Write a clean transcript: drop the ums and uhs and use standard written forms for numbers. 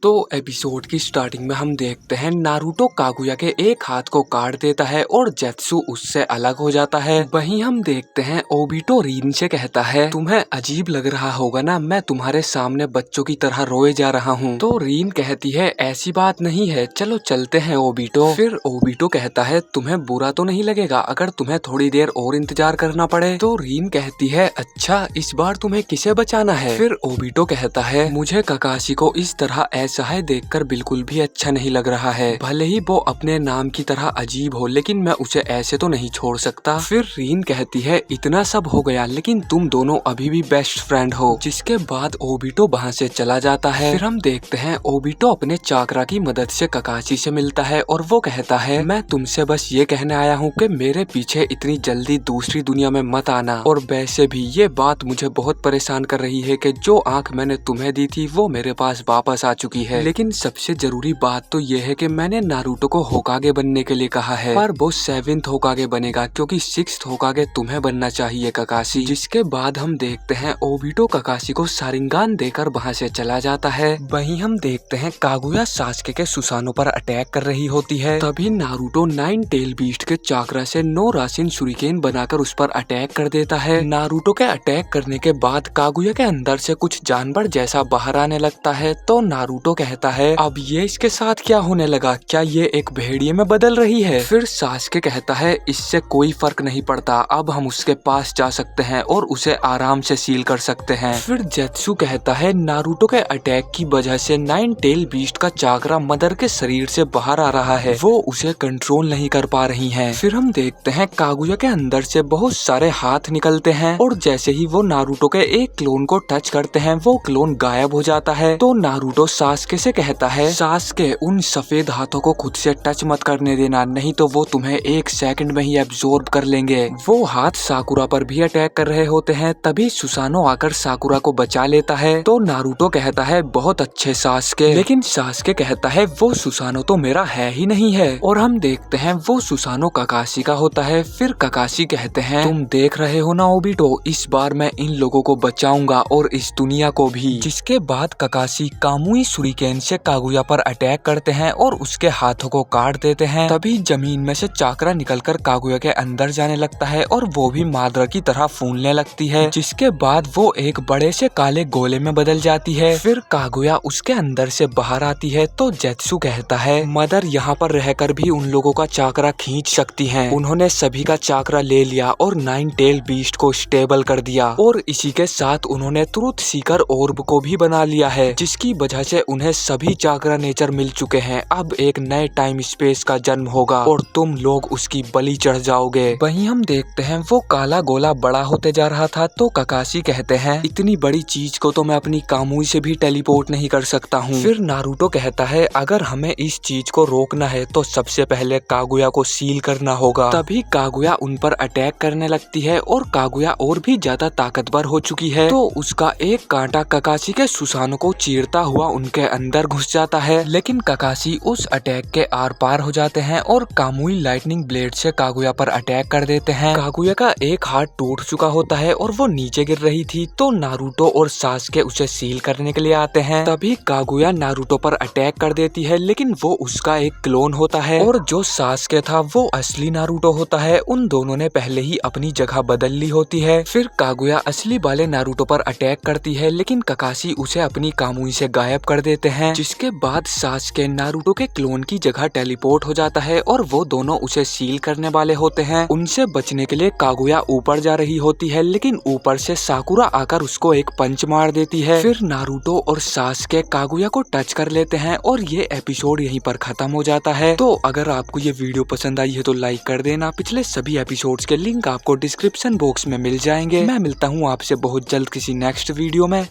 तो एपिसोड की स्टार्टिंग में हम देखते हैं नारुतो कागुया के एक हाथ को काट देता है और जेत्सु उससे अलग हो जाता है। वहीं हम देखते हैं ओबिटो रीन से कहता है, तुम्हें अजीब लग रहा होगा ना, मैं तुम्हारे सामने बच्चों की तरह रोए जा रहा हूँ। तो रीन कहती है, ऐसी बात नहीं है, चलो चलते हैं ओबिटो। फिर ओबिटो कहता है, तुम्हें बुरा तो नहीं लगेगा अगर तुम्हें थोड़ी देर और इंतजार करना पड़े। तो रीन कहती है, अच्छा इस बार तुम्हें किसे बचाना है। फिर ओबिटो कहता है, मुझे ककाशी को इस तरह असहाय देखकर बिल्कुल भी अच्छा नहीं लग रहा है। भले ही वो अपने नाम की तरह अजीब हो, लेकिन मैं उसे ऐसे तो नहीं छोड़ सकता। फिर रीन कहती है, इतना सब हो गया लेकिन तुम दोनों अभी भी बेस्ट फ्रेंड हो। जिसके बाद ओबिटो वहाँ से चला जाता है। फिर हम देखते हैं ओबिटो अपने चाकरा की मदद से ककाशी से मिलता है और वो कहता है, मैं तुमसे बस ये कहने आया हूँ कि मेरे पीछे इतनी जल्दी दूसरी दुनिया में मत आना। और वैसे भी ये बात मुझे बहुत परेशान कर रही है कि जो आँख मैंने तुम्हें दी थी वो मेरे पास वापस आ चुकी है। लेकिन सबसे जरूरी बात तो ये है कि मैंने नारुतो को होकागे बनने के लिए कहा है, पर वो 7th होकागे बनेगा क्योंकि 6th होकागे तुम्हें बनना चाहिए ककाशी। जिसके बाद हम देखते हैं ओबिटो ककाशी को सारिंगान देकर वहाँ से चला जाता है। वहीं हम देखते हैं कागुया सास्के के सुसानो पर अटैक कर रही होती है। तभी नारुतो 9 टेल बीस्ट के चाकरा से 9 राशिन शुरिकेन बनाकर उस पर अटैक कर देता है। नारुतो के अटैक करने के बाद कागुया के अंदर से कुछ जानवर जैसा बाहर आने लगता है। तो नारुतो कहता है, अब ये इसके साथ क्या होने लगा, क्या ये एक भेड़िए में बदल रही है। फिर सास्के कहता है, इससे कोई फर्क नहीं पड़ता, अब हम उसके पास जा सकते हैं और उसे आराम से सील कर सकते हैं। फिर जेत्सु कहता है, नारुतो के अटैक की वजह से 9 टेल बीस्ट का चाकरा मदर के शरीर से बाहर आ रहा है, वो उसे कंट्रोल नहीं कर पा रही है। फिर हम देखते हैं कागुया के अंदर से बहुत सारे हाथ निकलते हैं और जैसे ही वो नारुतो के एक क्लोन को टच करते हैं वो क्लोन गायब हो जाता है। तो नारुतो सास्के से कहता है, सास्के उन सफेद हाथों को खुद से टच मत करने देना, नहीं तो वो तुम्हें 1 सेकंड में ही एब्जॉर्ब कर लेंगे। वो हाथ साकुरा पर भी अटैक कर रहे होते हैं। तभी सुसानो आकर साकुरा को बचा लेता है। तो नारुतो कहता है, बहुत अच्छे सास्के। लेकिन सास्के कहता है, वो सुसानो तो मेरा है ही नहीं है। और हम देखते हैं वो सुसानो ककाशी का होता है। फिर ककाशी कहते हैं, तुम देख रहे हो ना ओबिटो, इस बार मैं इन लोगों को बचाऊंगा और इस दुनिया को भी। जिसके बाद ककाशी कामुई शुरिकेन से कागुया पर अटैक करते हैं और उसके हाथों को काट देते हैं। तभी जमीन में से चाकरा निकलकर कागुया के अंदर जाने लगता है और वो भी मादरा की तरह फूलने लगती है। जिसके बाद वो एक बड़े से काले गोले में बदल जाती है। फिर कागुया उसके अंदर से बाहर आती है। तो जेत्सु कहता है, मदर यहाँ पर रहकर भी उन लोगों का चाकरा खींच सकती है। उन्होंने सभी का चाकरा ले लिया और 9 टेल बीस्ट को स्टेबल कर दिया और इसी के साथ उन्होंने ट्रुथ सीकर ऑर्ब को भी बना लिया है, जिसकी वजह से उन्हें सभी चाकरा नेचर मिल चुके हैं। अब एक नए टाइम स्पेस का जन्म होगा और तुम लोग उसकी बलि चढ़ जाओगे। वहीं हम देखते हैं वो काला गोला बड़ा होते जा रहा था। तो ककाशी कहते हैं, इतनी बड़ी चीज को तो मैं अपनी कामुई से भी टेलीपोर्ट नहीं कर सकता हूँ। फिर नारुतो कहता है, अगर हमें इस चीज को रोकना है तो सबसे पहले कागुया को सील करना होगा। तभी कागुया उन पर अटैक करने लगती है और कागुया और भी ज्यादा ताकतवर हो चुकी है। तो उसका एक कांटा ककाशी के सुसानो को चीरता हुआ उनके अंदर घुस जाता है। लेकिन ककाशी उस अटैक के आर पार हो जाते हैं और कामुई लाइटनिंग ब्लेड से कागुया पर अटैक कर देते हैं। कागुया का एक हाथ टूट चुका होता है और वो नीचे गिर रही थी। तो नारुतो और सास्के उसे सील करने के लिए आते हैं। तभी कागुया नारुतो पर अटैक कर देती है, लेकिन वो उसका एक क्लोन होता है और जो सास्के था वो असली नारुतो होता है। उन दोनों ने पहले ही अपनी जगह बदल ली होती है। फिर कागुया असली वाले नारुतो पर अटैक करती है, लेकिन ककाशी उसे अपनी कामुई से गायब कर देते हैं। जिसके बाद सास्के नारुतो के क्लोन की जगह टेलीपोर्ट हो जाता है और वो दोनों उसे सील करने वाले होते हैं। उनसे बचने के लिए कागुया ऊपर जा रही होती है, लेकिन ऊपर से साकुरा आकर उसको एक पंच मार देती है। फिर नारुतो और सास्के कागुया को टच कर लेते हैं और ये एपिसोड यहीं पर खत्म हो जाता है। तो अगर आपको ये वीडियो पसंद आई है तो लाइक कर देना। पिछले सभी एपिसोड्स के लिंक आपको डिस्क्रिप्शन बॉक्स में मिल जाएंगे। मैं मिलता हूँ आपसे बहुत जल्द किसी नेक्स्ट वीडियो में।